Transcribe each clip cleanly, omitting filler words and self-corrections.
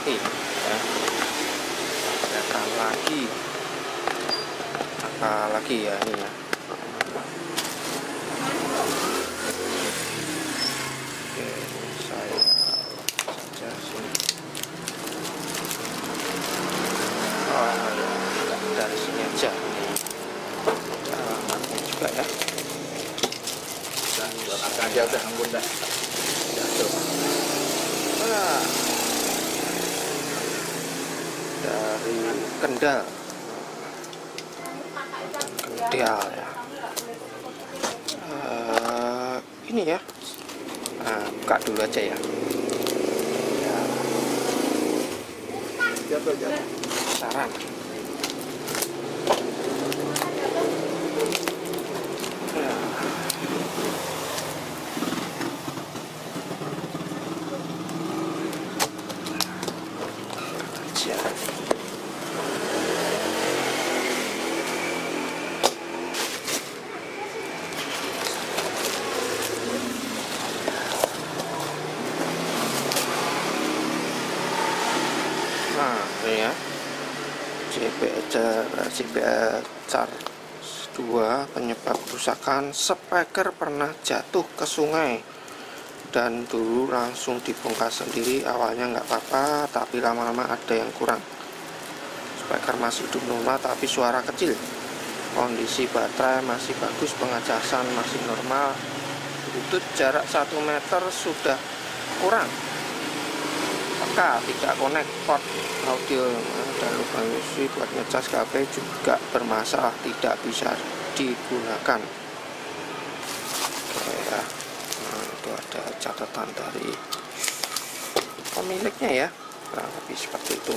lagi ya. Kelihatan lagi apa lagi ya ini ya. Oke, saya saja sini. Oh ya, dari sini aja nih. Caranya juga ya. Dan buat aja udah ampun dah. Jatuh. Dari Kendal ya. Ini ya. Nah, buka dulu aja ya. Jatuh. Saran. Nah, ini ya. CBA Char 2 penyebab kerusakan speaker pernah jatuh ke sungai dan dulu langsung dibongkar sendiri. Awalnya nggak apa-apa, tapi lama-lama ada yang kurang. Speaker masih hidup normal tapi suara kecil. Kondisi baterai masih bagus, pengacasan masih normal. Bluetooth jarak 1 meter sudah kurang. Maka tidak connect port audio dan lubang USB buat ngecas HP juga bermasalah, tidak bisa digunakan. Oke ya. Nah, itu ada catatan dari pemiliknya ya. Nah, tapi seperti itu.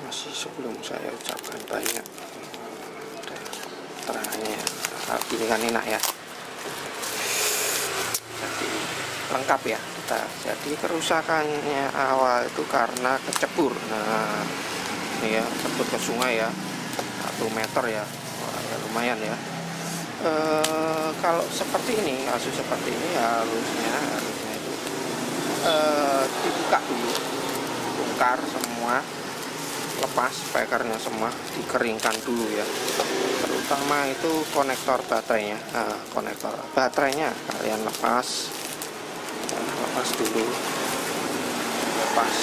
Masih sebelum saya ucapkan banyak terangnya ini kan enak ya. Jadi lengkap ya kita. Jadi kerusakannya awal itu karena kecebur. Nah ini ya, cebur ke sungai ya, 1 meter ya. Wah, ya lumayan ya. Kalau seperti ini, kasus seperti ini harusnya itu dibuka dulu, bongkar semua, lepas speakernya semua, dikeringkan dulu ya. Terutama itu konektor baterainya. Nah, konektor baterainya kalian lepas dulu, lepas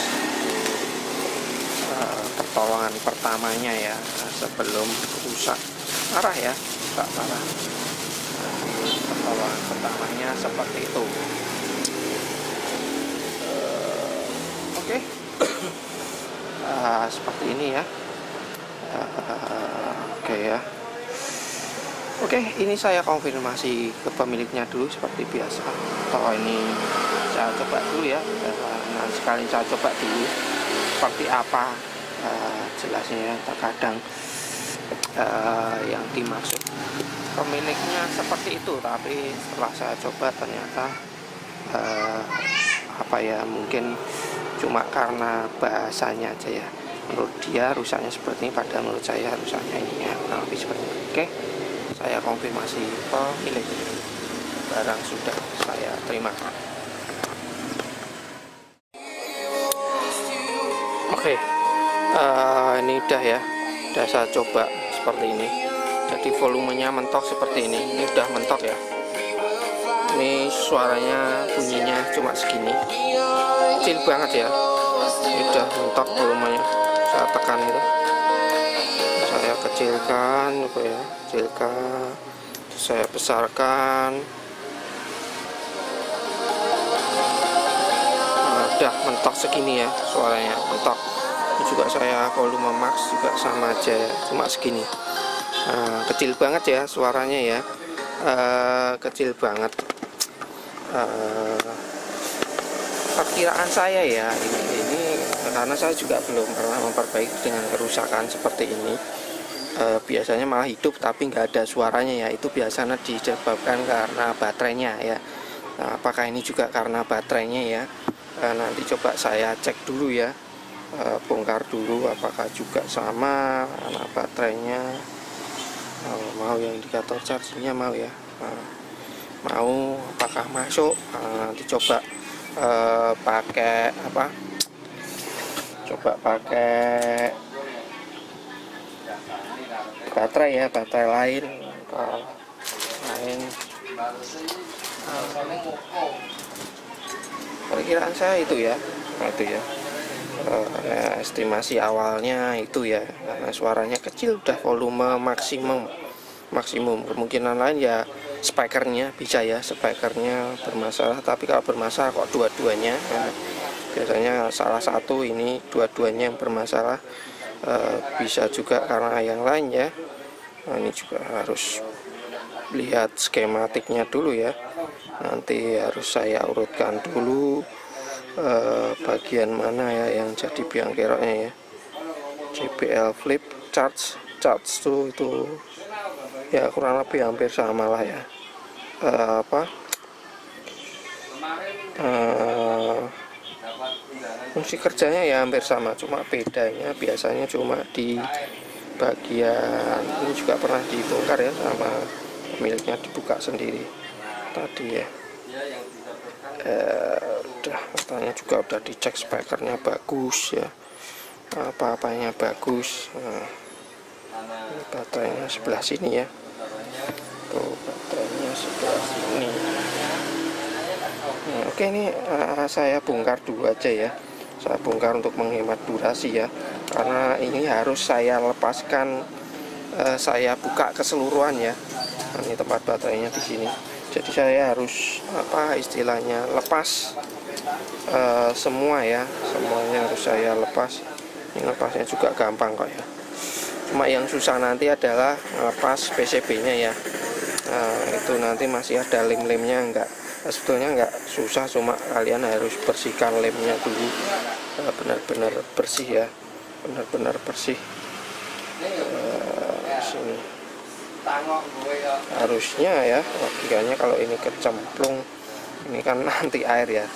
pertolongan pertamanya ya, sebelum rusak parah ya, rusak parah. Pertolongan pertamanya seperti itu. Oke. Seperti ini ya. Oke ya. Oke, ini saya konfirmasi ke pemiliknya dulu seperti biasa. Kalau ini saya coba dulu ya. Nah, sekali saya coba dulu seperti apa jelasnya. Terkadang yang dimaksud pemiliknya seperti itu, tapi setelah saya coba ternyata apa ya, mungkin cuma karena bahasanya aja ya. Menurut dia rusaknya seperti ini, padahal menurut saya rusaknya ini ya. Nah, lebih seperti ini. Oke. Saya konfirmasi pemilik, barang sudah saya terima. Oke, ini udah ya, udah saya coba seperti ini. Jadi volumenya mentok seperti ini udah mentok ya. Ini suaranya, bunyinya cuma segini, kecil banget ya. Ini udah mentok volumenya, saya tekan itu. Saya kecilkan apa ya, kecilkan, saya besarkan. Nah, udah mentok segini ya, suaranya mentok. Ini juga saya volume max juga sama aja ya, cuma segini. Nah, kecil banget ya suaranya ya, kecil banget. Perkiraan saya ya, ini karena saya juga belum pernah memperbaiki dengan kerusakan seperti ini. Biasanya malah hidup tapi nggak ada suaranya ya, itu biasanya disebabkan karena baterainya ya. Nah, apakah ini juga karena baterainya ya? Nanti coba saya cek dulu ya, bongkar dulu apakah juga sama karena baterainya. Mau yang indikator chargingnya mau ya, mau apakah masuk. Nanti coba pakai apa, coba pakai baterai ya, baterai lain perkiraan saya itu ya, estimasi awalnya itu ya, karena suaranya kecil udah volume maksimum. Kemungkinan lain ya speakernya bisa ya, speakernya bermasalah, tapi kalau bermasalah kok dua-duanya ya, biasanya salah satu ini dua-duanya yang bermasalah. Bisa juga karena yang lain ya. Nah, ini juga harus lihat skematiknya dulu ya, nanti harus saya urutkan dulu bagian mana ya yang jadi biang keroknya ya. JBL flip charge tuh itu ya kurang lebih hampir sama lah ya, fungsi kerjanya ya hampir sama, cuma bedanya biasanya cuma di bagian ini juga pernah dibongkar ya sama pemiliknya, dibuka sendiri tadi ya. Udah katanya juga udah dicek, speakernya bagus ya, apa-apanya bagus. Nah, ini baterainya sebelah sini ya, tuh baterainya sebelah sini. Nah, oke, ini saya bongkar dulu aja ya, saya bongkar untuk menghemat durasi ya, karena ini harus saya lepaskan, saya buka keseluruhan ya. Nah, ini tempat baterainya di sini, jadi saya harus istilahnya lepas semua ya, semuanya harus saya lepas. Ini lepasnya juga gampang kok ya, cuma yang susah nanti adalah lepas PCB-nya ya. Itu nanti masih ada lem-lemnya, sebetulnya enggak susah, cuma kalian harus bersihkan lemnya dulu, benar-benar bersih ya, benar-benar bersih. Sini harusnya ya, logikanya kalau ini kecemplung ini kan nanti air ya,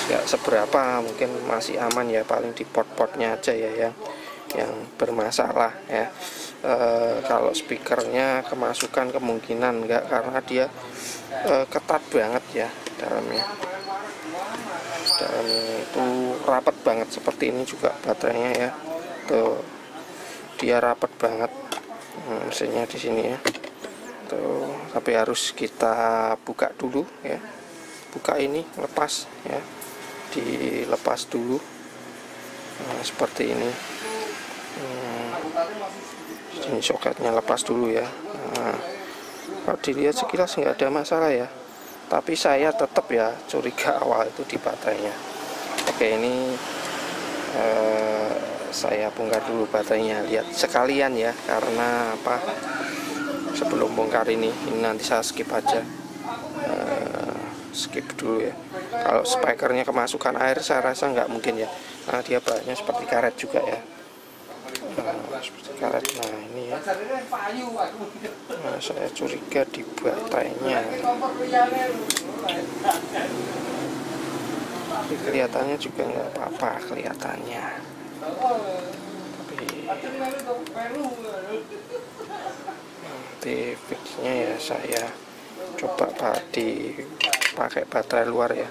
nggak seberapa, mungkin masih aman ya, paling di pot-potnya aja ya yang bermasalah ya. Kalau speakernya kemasukan kemungkinan enggak, karena dia ketat banget ya dalamnya itu rapat banget. Seperti ini juga baterainya ya, tuh dia rapat banget, mesinnya di sini ya tuh, tapi harus kita buka dulu ya, buka ini, lepas ya, dilepas dulu. Nah, seperti ini. Ini soketnya lepas dulu ya. Nah, kalau dilihat sekilas nggak ada masalah ya, tapi saya tetap ya curiga awal itu di baterainya. Oke, ini saya bongkar dulu baterainya, lihat sekalian ya, karena sebelum bongkar ini nanti saya skip aja, skip dulu ya. Kalau speakernya kemasukan air saya rasa nggak mungkin ya, nah dia bahannya seperti karet juga ya, seperti karet. Nah ini ya, nah, saya curiga di baterainya. Tapi kelihatannya juga nggak apa-apa kelihatannya, tapi nanti fixnya ya saya coba pakai baterai luar ya.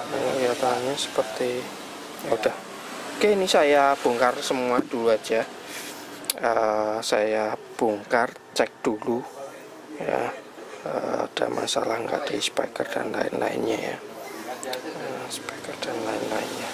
Kelihatannya seperti ya udah. Oke, ini saya bongkar semua dulu aja. Saya bongkar, cek dulu ya, ada masalah nggak di speaker dan lain-lainnya ya, speaker dan lain-lainnya.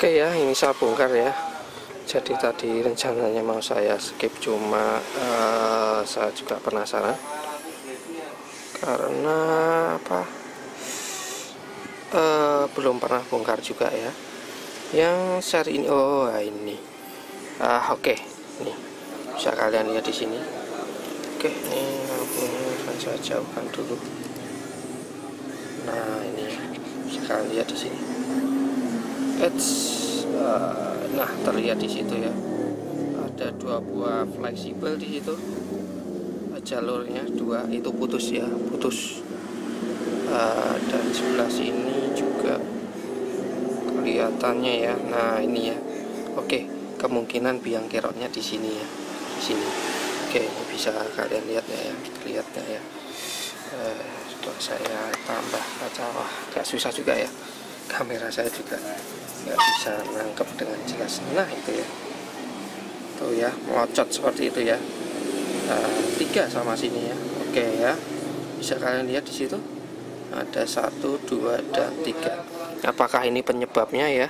Oke ya, ini saya bongkar ya. Jadi tadi rencananya mau saya skip, cuma saya juga penasaran karena apa, belum pernah bongkar juga ya. Yang seri ini, oh ini, oke, nih bisa kalian lihat di sini. Oke, ini lampunya akan saya jauhkan dulu. Nah ini bisa kalian lihat di sini. Nah terlihat di situ ya, ada 2 buah fleksibel di situ. Jalurnya 2 itu putus ya, putus. Dan sebelah sini juga kelihatannya ya. Nah ini ya, oke, kemungkinan biang keroknya di sini ya, di sini. Oke, ini bisa kalian lihat ya, lihatnya ya. Coba saya tambah kaca, wah agak susah juga ya, kamera saya juga nggak bisa nangkep dengan jelas. Nah itu ya, tuh ya, melocot seperti itu ya. 3 sama sini ya. Oke ya, bisa kalian lihat di situ ada 1, 2, dan 3. Apakah ini penyebabnya ya?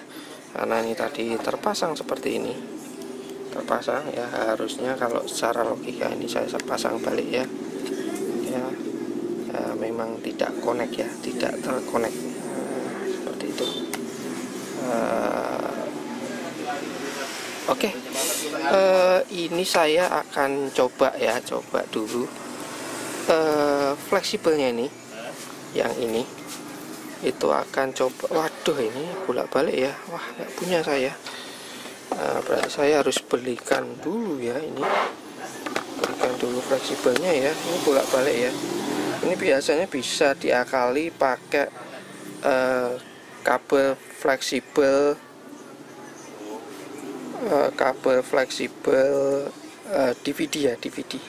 Karena ini tadi terpasang seperti ini, terpasang ya, harusnya kalau secara logika ini saya pasang balik ya. Memang tidak connect ya, tidak terkonek seperti itu. Oke, ini saya akan coba ya, coba dulu fleksibelnya ini, yang ini itu akan coba. Waduh, ini bolak-balik ya, wah nggak punya saya. Berarti saya harus belikan dulu ya, ini belikan dulu fleksibelnya ya. Ini bolak-balik ya. Ini biasanya bisa diakali pakai kabel fleksibel, DVD ya, DVD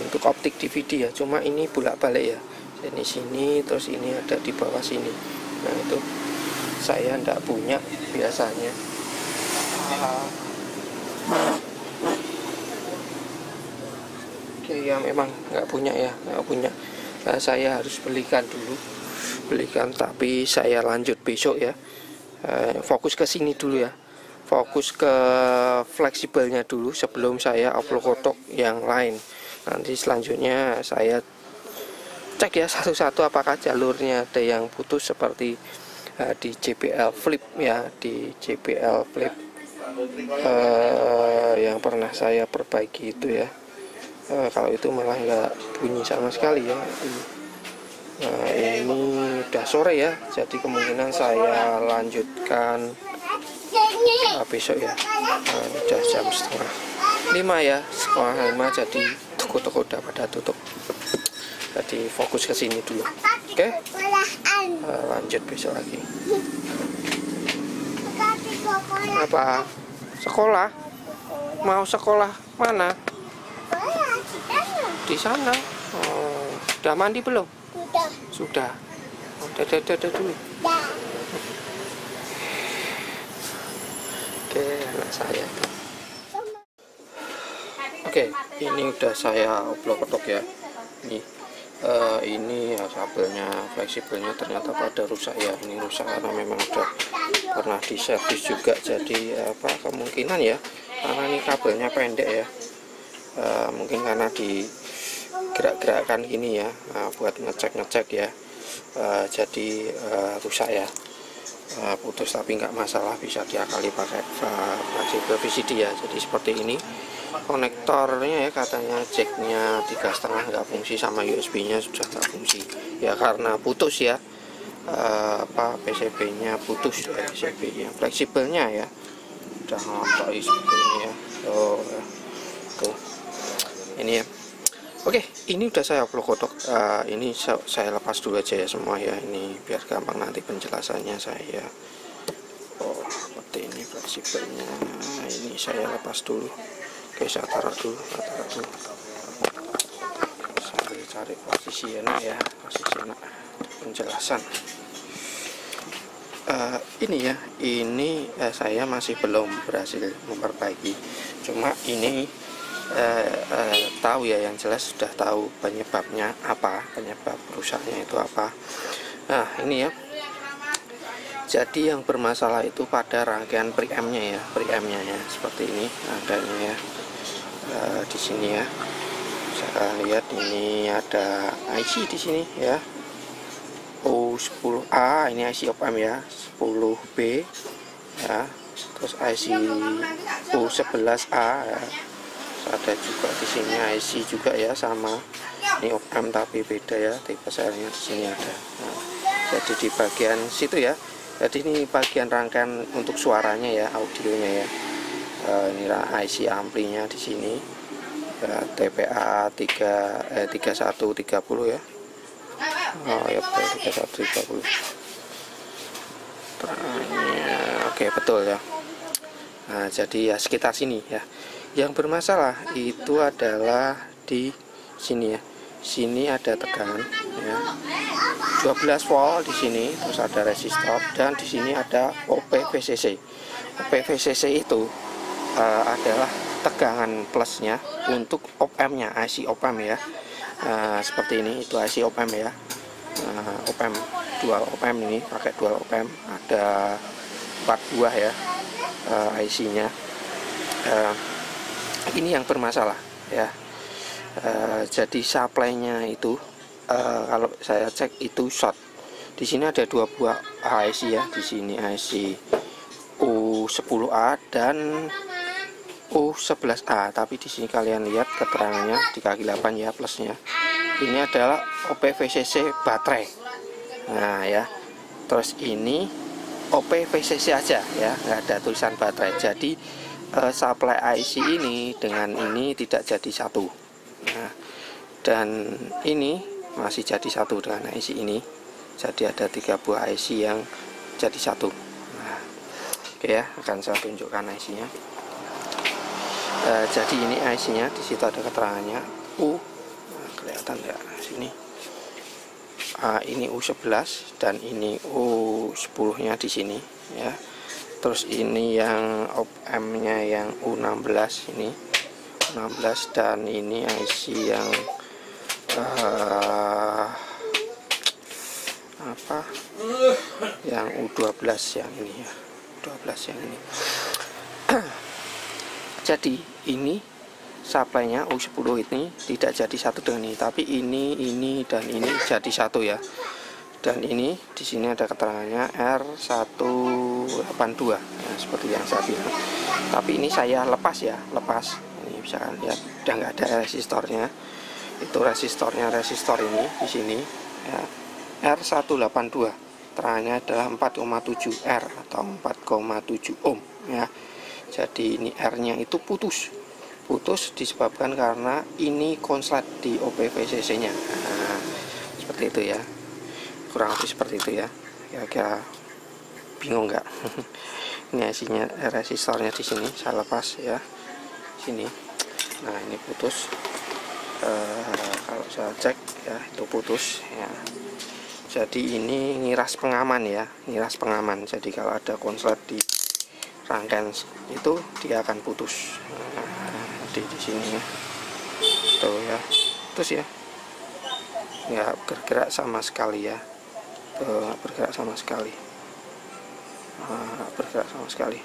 untuk optik DVD ya. Cuma ini bolak-balik ya, ini sini terus ini ada di bawah sini. Nah itu saya ndak punya biasanya. Oke ya, memang nggak punya ya, nggak punya. Nah, saya harus belikan dulu, tapi saya lanjut besok ya. Fokus ke sini dulu ya, fokus ke fleksibelnya dulu sebelum saya upload kotak yang lain. Nanti selanjutnya saya cek ya satu-satu apakah jalurnya ada yang putus seperti di JBL Flip ya, di JBL Flip yang pernah saya perbaiki itu ya. Kalau itu malah nggak bunyi sama sekali ya. Nah ini udah sore ya, jadi kemungkinan saya lanjutkan besok ya. Udah jam 4:30 ya, 4:30, jadi toko-toko udah pada tutup. Jadi fokus ke sini dulu. Oke, lanjut besok lagi. Apa? Sekolah? Mau sekolah mana? Di sana. Oh, udah mandi belum? Sudah. Udah dulu. Oke, anak saya. Oke, ini udah saya upload kotak ya. Ini ya, kabelnya fleksibelnya ternyata pada rusak ya. Ini rusak karena memang udah pernah diservis juga. Jadi apa kemungkinan ya, karena ini kabelnya pendek ya. Mungkin karena digerak-gerakkan gini ya, buat ngecek ya. Jadi rusak ya, putus, tapi nggak masalah, bisa diakali pakai fleksibel VCD ya. Jadi seperti ini konektornya ya, katanya jacknya 3,5 nggak fungsi, sama USB nya sudah nggak fungsi ya karena putus ya. PCB nya putus ya, PCB nya. Fleksibelnya ya udah ngelontok seperti ini ya. Tuh ini ya. Oke, ini udah saya upload kotak. Ini saya lepas dulu aja ya semua ya, ini biar gampang nanti penjelasannya saya. Seperti ini fleksibelnya, ini saya lepas dulu. Oke, saya taruh dulu, sambil cari posisi enak ya, posisi enak penjelasan. Ini ya, ini saya masih belum berhasil memperbaiki, cuma ini tahu ya, yang jelas sudah tahu penyebabnya apa, penyebab rusaknya itu apa. Nah ini ya, Jadi yang bermasalah itu pada rangkaian preampnya ya, preampnya ya, seperti ini rangkaiannya ya. Di sini ya, saya lihat ini ada IC di sini ya, O10A, ini IC op-amp ya, 10B ya, terus IC O11A ya. Ada juga di sini IC juga ya, sama ini op-amp tapi beda ya, tipe selnya di sini ada. Nah, jadi di bagian situ ya, jadi ini bagian rangkaian untuk suaranya ya, audionya ya. Ini IC amplinya di sini ya, TPA 3130 ya. Oh ya betul, 3130. Terangnya oke betul ya. Nah jadi ya sekitar sini ya. Yang bermasalah itu adalah di sini ya. Sini ada tegangan ya, 12 volt di sini, terus ada resistor, dan di sini ada OP-VCC. OP-VCC itu adalah tegangan plusnya untuk op-amp-nya, IC op-amp ya. Seperti ini, itu IC op-amp ya. Op-amp dual op-amp, ini pakai dual op-amp, ada 4 buah ya IC-nya. Ini yang bermasalah ya. Jadi supply-nya itu kalau saya cek itu short. Di sini ada 2 buah IC ya, di sini IC U10A dan U11A, tapi di sini kalian lihat keterangannya di kaki 8 ya, plusnya. Ini adalah OP-VCC baterai. Nah ya, terus ini OP-VCC aja ya, nggak ada tulisan baterai. Jadi supply IC ini dengan ini tidak jadi satu. Nah, dan ini masih jadi satu dengan IC ini. Jadi ada 3 buah IC yang jadi satu. Nah, oke ya, akan saya tunjukkan IC-nya. Jadi ini IC-nya, di situ ada keterangannya U. Nah, kelihatan ya sini. Ini U11 dan ini U10-nya di sini ya. Terus ini yang op-amp-nya yang U16 ini, 16, dan ini IC yang yang U12 yang ini ya, 12 yang ini. Jadi ini supply-nya U10 ini tidak jadi satu dengan ini, tapi ini dan ini jadi satu ya. Dan ini di sini ada keterangannya R182 ya, seperti yang saya bilang. Tapi ini saya lepas ya, lepas. Ini bisa lihat udah nggak ada resistornya. Itu resistornya, resistor ini di sini ya, R182. Terangannya adalah 4,7 R atau 4,7 ohm ya. Jadi ini R-nya itu putus disebabkan karena ini konslet di OP-VCC-nya. Nah, seperti itu ya, kurang lebih seperti itu ya. Kira-kira bingung nggak? Ini IC-nya, resistornya di sini saya lepas ya, sini. Nah ini putus. Kalau saya cek ya itu putus ya. Jadi ini ngiras pengaman ya, ngiras pengaman. Jadi kalau ada konslet di rangkaian itu dia akan putus. Di sini ya, tuh ya, terus ya, nggak bergerak sama sekali ya, tuh nggak bergerak sama sekali, nggak bergerak sama sekali.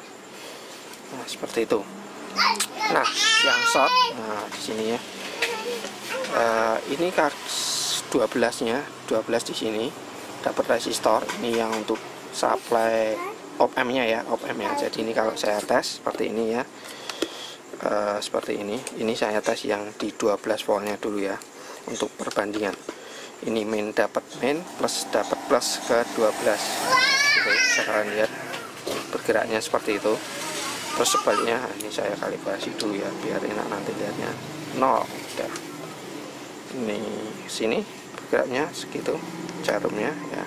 Nah seperti itu. Nah yang short, nah di sini ya, ini kart 12-nya, 12 di sini dapat resistor. Ini yang untuk supply op-amp-nya ya, op-amp-nya. Jadi ini kalau saya tes seperti ini ya. Seperti ini saya tes yang di 12 voltnya dulu ya, untuk perbandingan. Ini main dapat main plus dapat plus ke 12. Oke, sekarang lihat bergeraknya seperti itu. Terus sebaliknya ini saya kalibrasi dulu ya, biar enak nanti lihatnya. 0 udah. Ini sini bergeraknya segitu, jarumnya ya.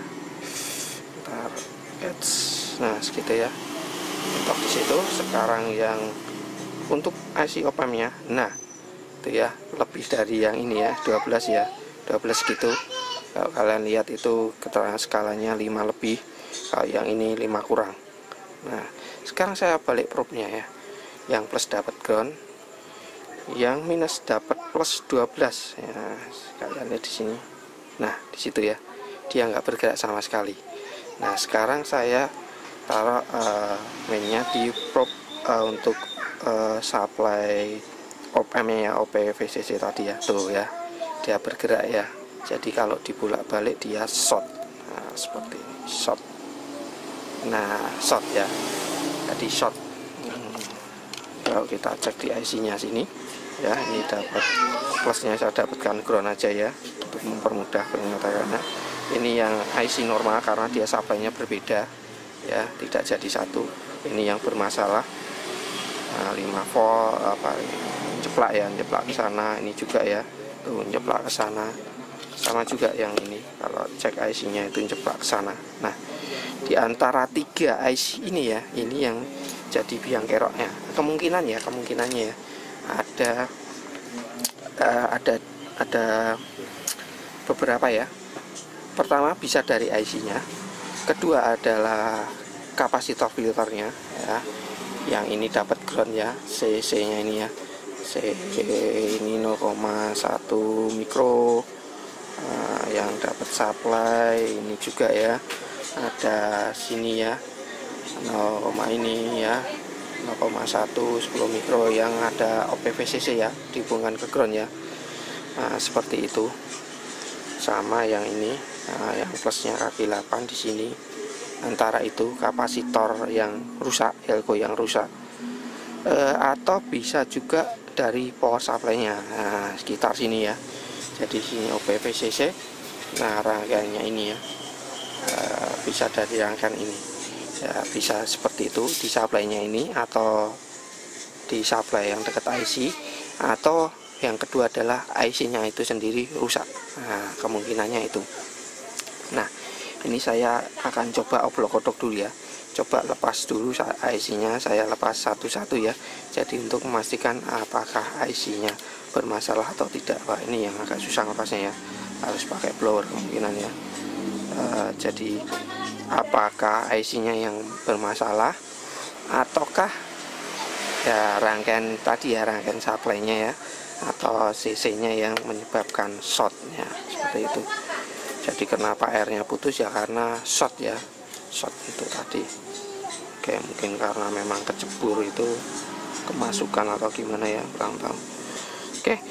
Ntar nah segitu ya, untuk di situ. Sekarang yang untuk IC op-amp-nya, nah itu ya, lebih dari yang ini ya, 12 ya, 12 gitu. Kalau kalian lihat itu keterangan skalanya 5 lebih, kalau yang ini 5 kurang. Nah sekarang saya balik probe-nya ya, yang plus dapat ground, yang minus dapat plus 12 ya, kalian lihat di sini. Nah di situ ya, dia nggak bergerak sama sekali. Nah sekarang saya taruh mainnya di probe untuk supply op-nya ya, OP-VCC tadi ya, tuh ya, dia bergerak ya. Jadi kalau dibolak-balik dia short, nah, seperti ini, short. Nah, short ya, jadi short. Kalau kita cek di IC-nya sini ya, ini dapat plusnya, saya dapatkan ground aja ya untuk mempermudah pengetahuannya. Ini yang IC normal karena dia supply-nya berbeda ya, tidak jadi satu. Ini yang bermasalah, 5 volt apa jeplak ya, jeplak ke sana. Ini juga ya, tuh jeplak ke sana. Sama juga yang ini, kalau cek IC-nya itu jeplak ke sana. Nah, di antara 3 IC ini ya, ini yang jadi biang keroknya. Kemungkinannya ya, ada beberapa ya. Pertama bisa dari IC-nya, kedua adalah kapasitor filternya ya, yang ini dapat ground ya, CC-nya ini ya, C ini 0,1 mikro, yang dapat supply ini juga ya, ada sini ya 0, ini ya 0,1 10 mikro yang ada OP-VCC ya, dihubungkan ke ground ya. Nah, seperti itu. Sama yang ini, yang plusnya kaki 8 di sini. Antara itu kapasitor yang rusak, elko yang rusak, atau bisa juga dari power supply-nya. Nah, sekitar sini ya. Jadi sini OP-VCC. Nah, rangkaiannya ini ya, bisa dari rangkaian ini ya, bisa seperti itu di supply-nya ini, atau di supply yang dekat IC, atau yang kedua adalah IC-nya itu sendiri rusak. Nah, kemungkinannya itu. Nah, ini saya akan coba oblok-oblok dulu ya, coba lepas dulu IC-nya, saya lepas satu-satu ya, jadi untuk memastikan apakah IC-nya bermasalah atau tidak. Wah, ini yang agak susah ngepasnya ya, harus pakai blower kemungkinan ya. Jadi apakah IC-nya yang bermasalah, ataukah ya rangkaian tadi ya, rangkaian supply-nya ya, atau CC-nya yang menyebabkan short-nya, seperti itu. Jadi kenapa airnya putus ya, karena short ya, short itu tadi. Oke, mungkin karena memang kecebur itu kemasukan atau gimana ya, kurang tahu. Oke,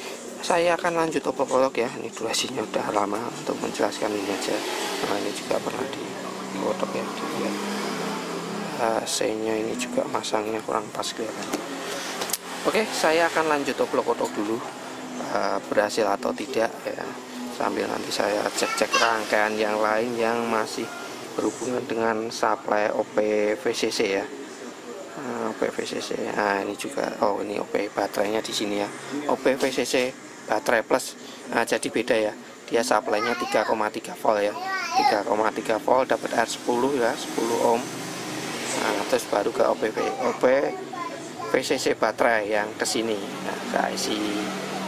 saya akan lanjut oblok-oblok ya. Ini durasinya udah lama untuk menjelaskan ini aja. Nah, ini juga pernah diotok ya, dilihat. C-nya ini juga masangnya kurang pas kelihatan. Oke, saya akan lanjut oblok-oblok dulu, berhasil atau tidak ya, sambil nanti saya cek-cek rangkaian yang lain yang masih berhubungan dengan supply OP-VCC ya. OP-VCC. Nah, ini juga, oh ini OP baterainya di sini ya, OP-VCC baterai plus. Nah, jadi beda ya, dia supply-nya 3,3 volt ya, 3,3 volt dapat R10 ya, 10 ohm. Nah, terus baru ke OP-VCC baterai yang kesini, nah, ke IC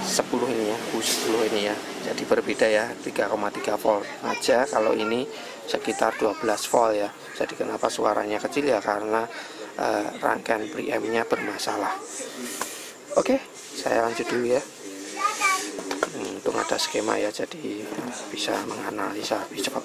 10 ini ya, U10 ini ya. Jadi berbeda ya, 3,3 volt aja. Kalau ini sekitar 12 volt ya. Jadi kenapa suaranya kecil ya, karena rangkaian preamp-nya bermasalah. Oke, saya lanjut dulu ya. Untung ada skema ya, jadi bisa menganalisa lebih cepat.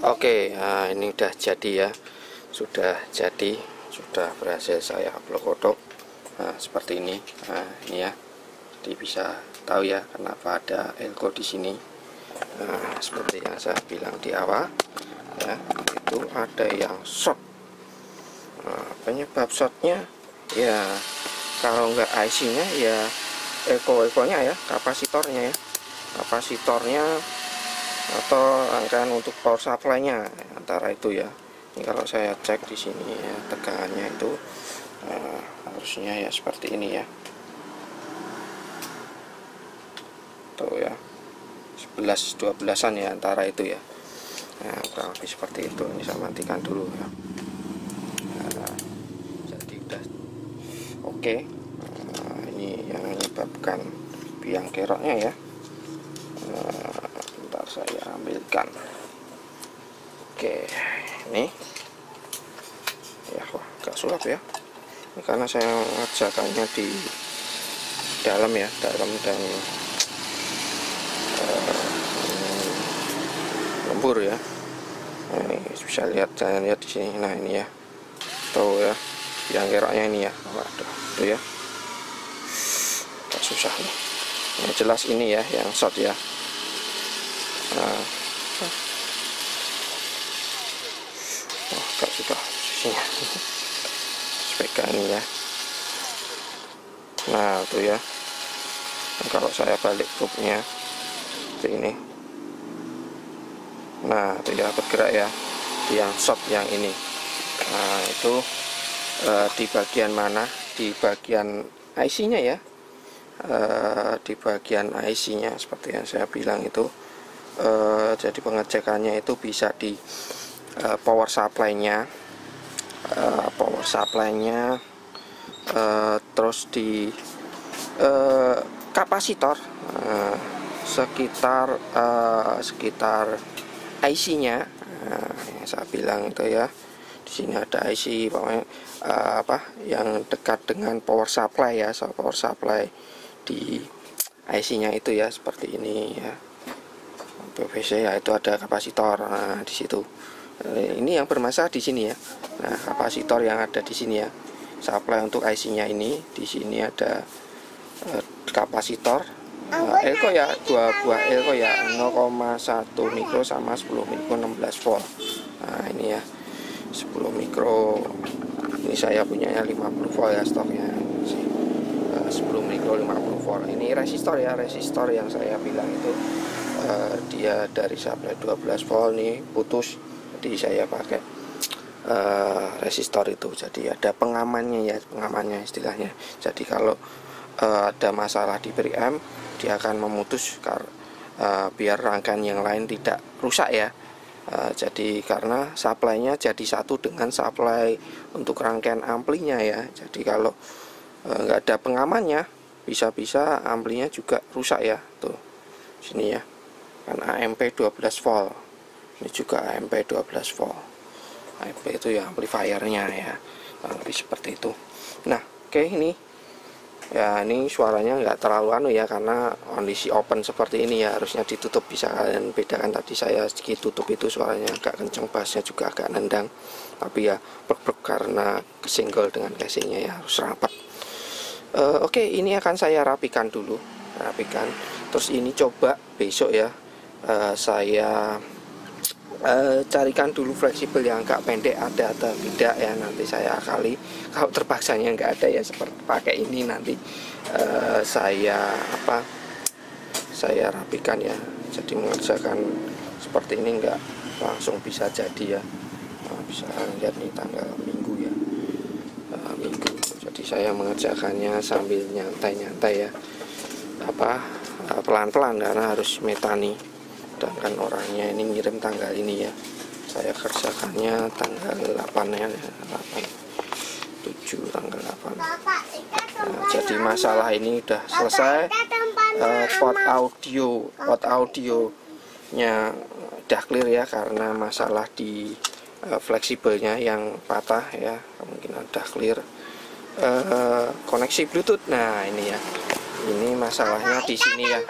Oke, nah ini udah jadi ya, sudah jadi, sudah berhasil saya oblok-oblok. Nah, seperti ini. Nah, ini ya, jadi bisa tahu ya kenapa ada elko di sini. Nah, seperti yang saya bilang di awal ya, itu ada yang short. Nah, penyebab shortnya ya, kalau nggak IC-nya ya elko-elkonya ya, kapasitornya ya, atau rangkaian untuk power supply-nya, antara itu ya. Ini kalau saya cek di sini ya, tegangannya itu harusnya ya seperti ini ya, tuh ya, 11-12an ya, antara itu ya. Nah, kurang lebih seperti itu. Ini saya matikan dulu ya. Nah, jadi udah oke. Nah, ini yang menyebabkan biang keroknya ya. Bentar saya ambilkan. Oke, ini ya, wah agak sulap ya. Ini karena saya mengerjakannya di dalam ya, dalam dan lembur ya. Nah, ini bisa lihat, saya lihat di sini. Nah ini ya, tuh ya, biang keroknya ini ya. Waduh, tuh ya, agak susah nih. Yang jelas ini ya, yang short ya. Nah, oh, agak susah posisinya. Pegang ini ya. Nah tuh ya. Nah, kalau saya balik grupnya seperti ini. Nah itu ya, bergerak ya, di yang short yang ini. Nah itu di bagian mana? Di bagian IC-nya ya. Di bagian IC-nya seperti yang saya bilang itu. Jadi pengecekannya itu bisa di power supply-nya, terus di kapasitor sekitar IC-nya. Yang saya bilang itu ya, di sini ada IC pokoknya yang dekat dengan power supply ya, power supply di IC-nya itu ya, seperti ini ya. PVC ya, itu ada kapasitor. Nah, di situ. Ini yang bermasalah di sini ya. Nah, kapasitor yang ada di sini ya. Supply untuk IC-nya ini, di sini ada kapasitor. Elko ya, 2 buah Elko ya, 0,1 mikro sama 10 mikro 16 volt. Nah ini ya, 10 mikro ini saya punyanya 50 volt ya stoknya. 10 mikro 50 volt. Ini resistor ya, resistor yang saya bilang itu dia dari supply 12 volt nih putus, jadi saya pakai resistor itu. Jadi ada pengamannya ya, pengamannya istilahnya. Jadi kalau ada masalah di preamp, dia akan memutus biar rangkaian yang lain tidak rusak ya. Jadi karena supply-nya jadi satu dengan supply untuk rangkaian amplinya ya. Jadi kalau nggak ada pengamannya, bisa-bisa amplinya juga rusak ya. Tuh sini ya, kan AMP 12 volt, ini juga AMP 12 volt. AMP itu ya amplifiernya ya, lebih seperti itu. Nah oke, ini ya, ini suaranya nggak terlalu anu ya, karena kondisi open seperti ini ya, harusnya ditutup. Bisa kalian bedakan, tadi saya sedikit tutup itu suaranya agak kenceng, bassnya juga agak nendang, tapi ya brek-brek karena kesenggol dengan casingnya ya, harus rapat. Oke, ini akan saya rapikan dulu, terus ini coba besok ya, saya carikan dulu fleksibel yang agak pendek ada atau tidak ya, nanti saya akali. Kalau terpaksanya nggak ada ya seperti pakai ini, nanti saya rapikan ya. Jadi mengerjakan seperti ini nggak langsung bisa jadi ya. Bisa lihat nih tanggal Minggu ya, Minggu. Jadi saya mengerjakannya sambil nyantai-nyantai ya, pelan-pelan karena harus metani. Sedangkan orangnya ini ngirim tanggal ini ya, saya kerjakannya tanggal 8 ya, 7 tanggal 8. Nah, jadi masalah ini udah selesai. Port audionya udah clear ya, karena masalah di fleksibelnya yang patah ya, kemungkinan udah clear. Koneksi Bluetooth, nah ini ya, ini masalahnya di sini ya.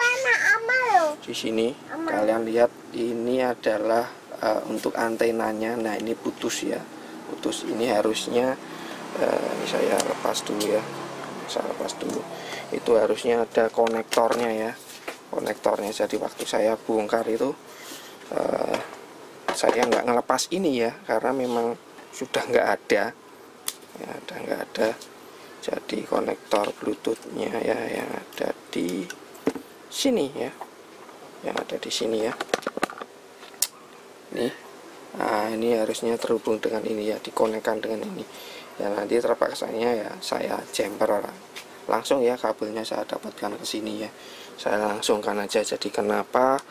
Di sini kalian lihat, ini adalah untuk antenanya. Nah ini putus ya, putus. Ini harusnya ini saya lepas dulu ya, saya lepas dulu. Itu harusnya ada konektornya ya, konektornya. Jadi waktu saya bongkar itu saya nggak ngelepas ini ya, karena memang sudah nggak ada ya, nggak ada. Jadi konektor Bluetoothnya ya yang ada di sini ya, yang ada di sini ya. Nih, nah ini harusnya terhubung dengan ini ya, dikonekkan dengan ini. Ya nanti terpaksanya ya saya jumper langsung ya, kabelnya saya dapatkan ke sini ya. Saya langsungkan aja. Jadi kenapa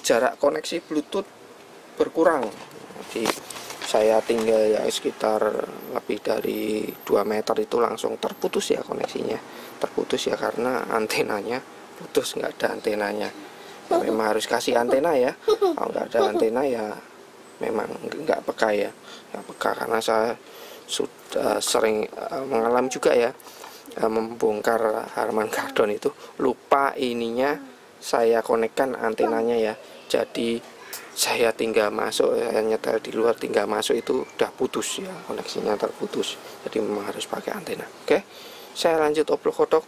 jarak koneksi Bluetooth berkurang. Jadi saya tinggal ya sekitar lebih dari 2 meter itu langsung terputus ya koneksinya, terputus ya karena antenanya putus, nggak ada antenanya. Ya, memang harus kasih antena ya, kalau nggak ada antena ya memang nggak peka ya, nggak peka. Karena saya sudah sering mengalami juga ya, membongkar Harman Kardon itu lupa ininya saya konekkan antenanya ya, jadi saya tinggal masuk, saya nyetel di luar tinggal masuk itu udah putus ya, koneksinya terputus. Jadi memang harus pakai antena. Oke, saya lanjut obrol-kodok,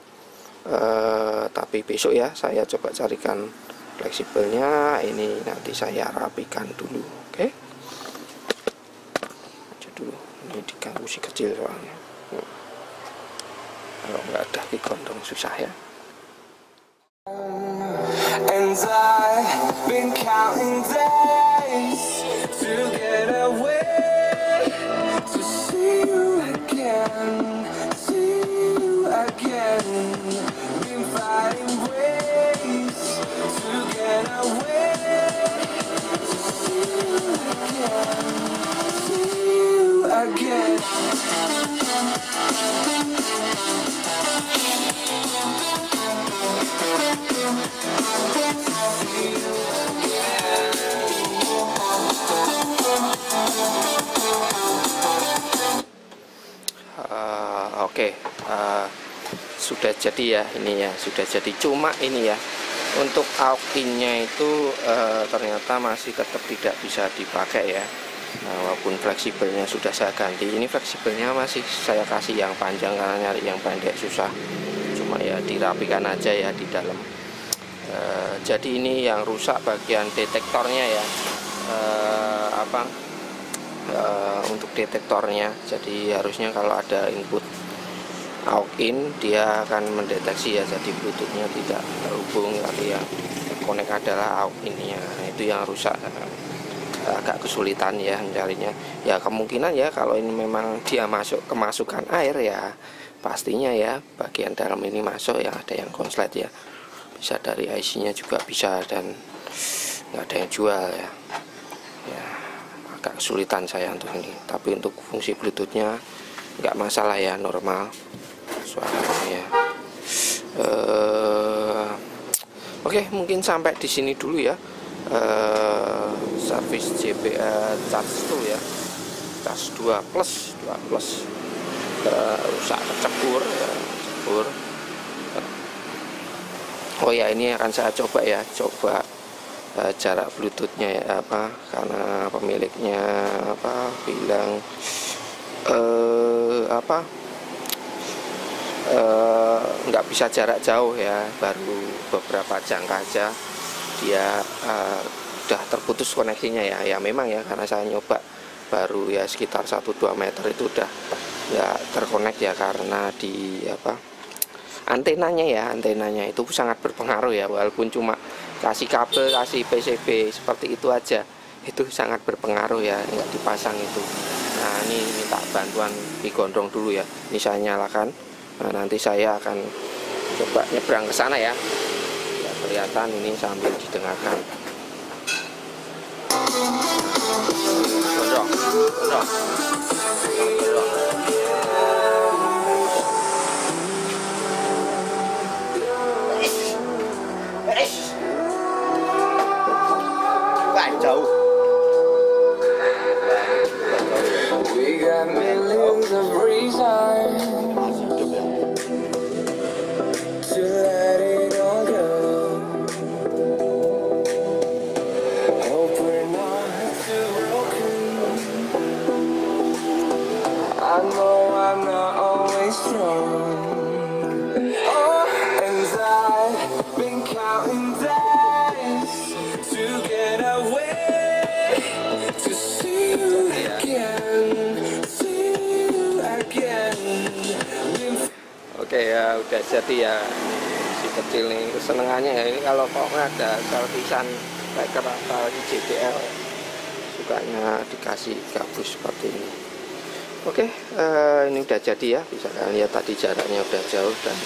tapi besok ya saya coba carikan fleksibelnya. Ini nanti saya rapikan dulu. Oke, aja dulu, ini diganggu si kecil soalnya. Kalau nggak ada gondong susah ya. And I've been counting days to get away, to see you again, see you again. Been finding ways to get away, to see you again, see you again. Oke, sudah jadi ya, ini ya sudah jadi. Cuma ini ya untuk aux in-nya itu ternyata masih tetap tidak bisa dipakai ya. Walaupun fleksibelnya sudah saya ganti, ini fleksibelnya masih saya kasih yang panjang karena nyari yang pendek susah. Cuma ya dirapikan aja ya di dalam. Jadi ini yang rusak bagian detektornya ya, untuk detektornya. Jadi harusnya kalau ada input aux in dia akan mendeteksi ya, jadi bluetoothnya tidak terhubung, tapi yang connect adalah aux in-nya. Itu yang rusak, agak kesulitan ya mencarinya. Ya kemungkinan ya kalau ini memang dia kemasukan air ya pastinya ya bagian dalam ini masuk yang ada yang konslet ya, bisa dari IC-nya juga bisa, dan nggak ada yang jual ya. Ya agak kesulitan saya untuk ini, tapi untuk fungsi bluetoothnya nggak masalah ya, normal suaranya ya. Oke, mungkin sampai di sini dulu ya. Servis JBL charge 2 ya, charge 2 plus rusak, kecebur ya, kecebur. Oh ya, ini akan saya coba ya, jarak bluetoothnya ya, karena pemiliknya bilang nggak bisa jarak jauh ya, baru beberapa jangka aja dia udah terputus koneksinya ya. Ya memang ya, karena saya nyoba baru ya sekitar 1-2 meter itu udah nggak terkonek ya, karena di antenanya itu sangat berpengaruh ya. Walaupun cuma kasih kabel, kasih PCB seperti itu aja, itu sangat berpengaruh ya, nggak dipasang itu. Nah ini minta bantuan digondong dulu ya, ini saya nyalakan. Nah nanti saya akan coba nyebrang ke sana ya, ya kelihatan ini sambil didengarkan. Gondong. Jauh. We got millions of reasons to let it all go. Hope we're not too broken. I know I'm not always strong. Oh, and I've been counting days to get away, to see you again, see you again. Oke ya, udah jadi ya si kecil nih. Kesenangannya ya ini kalau kok ada servisan speaker atau JBL, sukanya dikasih gabus seperti ini. Oke, ini udah jadi ya, bisa kalian lihat tadi jaraknya udah jauh dan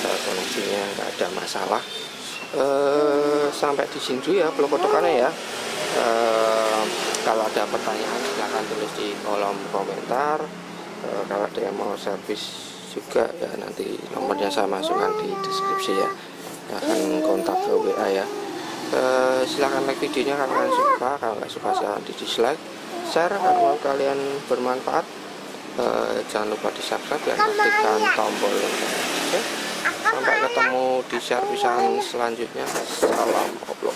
koneksinya nggak ada masalah. Sampai di sini dulu ya vlog kotokannya ya. Kalau ada pertanyaan silahkan tulis di kolom komentar. Kalau ada yang mau servis juga ya nanti nomornya saya masukkan di deskripsi ya. Akan kontak ke WA ya. Silahkan like videonya kalau kalian suka. Kalau nggak suka silahkan di dislike. Share kalau kalian bermanfaat. Jangan lupa di subscribe dan aktifkan tombol loncengnya. Oke, sampai ketemu di servisan selanjutnya. Salam oblog.